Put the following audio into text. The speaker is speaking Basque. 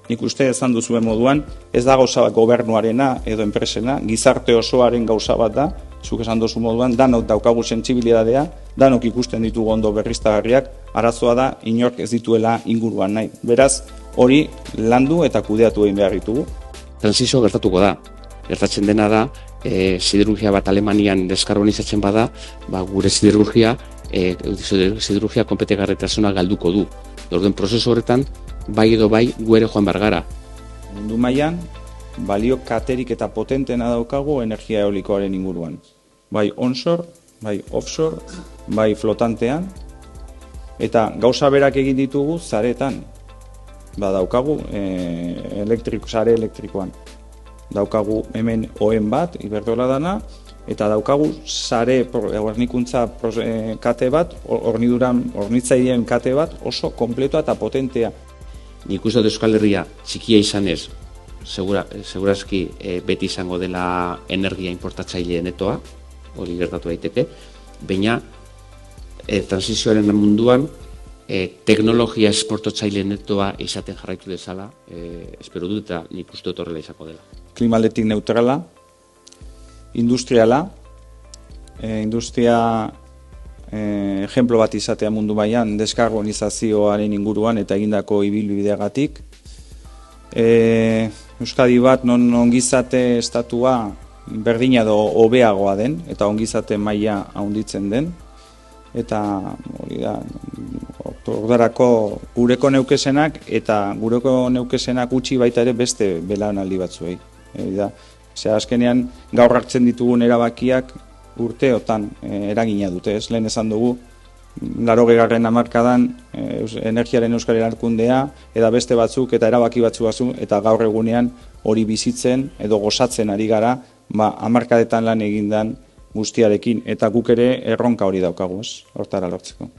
nik uste esan duzuen moduan, ez da gauza bat gobernuarena edo enpresena, gizarte osoaren gauza bat da, zuk esan duzu moduan, danok daukagu sentsibilitatea, danok ikusten ditugu ondo berriztagarriak, arazoa da inork ez dituela inguruan nahi. Beraz, hori landu eta kudeatu egin behar ditugu. Transizio gertatuko da. Gertatzen dena da, siderurgia bat Alemanian deskarbonizatzen bada, gure siderurgia konpetegarritasuna galduko du. Orduan prozesu horretan, bai edo bai gu ere joan behar gara. Mundu mailan balio katerik eta potentena daukagu energia eolikoaren inguruan. Bai onshore, bai offshore, bai flotantean, eta gauza berak egin ditugu zaretan. Daukagu sare elektrikoan. Daukagu hemen oen bat, Iberdrola dana, eta daukagu sare hornikuntza kate bat, hornitzaileen kate bat oso kompletoa eta potentea. Nik uste dut Euskal Herria txikia izanez, segurazki beti izango dela energia importatzaile netoa, hori gertatu daiteke, baina transizioaren munduan teknologia esportatzaile netoa izaten jarraitu dezala, espero dut eta nik uste dut horrela izango dela. Klimaldetik neutrala, industriala, industria ejemplo bat izatea mundu mailan deskarbonizazioaren inguruan eta egindako ibilbideagatik. Euskadi bat non ongizate estatua berdina edo hobeagoa den eta ongizate maila handitzen den. Eta hori da, ordarako gureko neukesenak eta gureko neukesenak utzi baita ere beste belaunaldi batzuei. Azkenean gaur hartzen ditugun erabakiak urteotan eragina dute, ez? Lehen esan dugu, 80. hamarkadan energiaren euskal erakundea eta beste batzuk eta erabaki batzu eta gaur egunean hori bizitzen edo gozatzen ari gara, hamarkadetan lan egindan guztiarekin eta guk ere erronka hori daukagu, ez? Hortara lortzeko.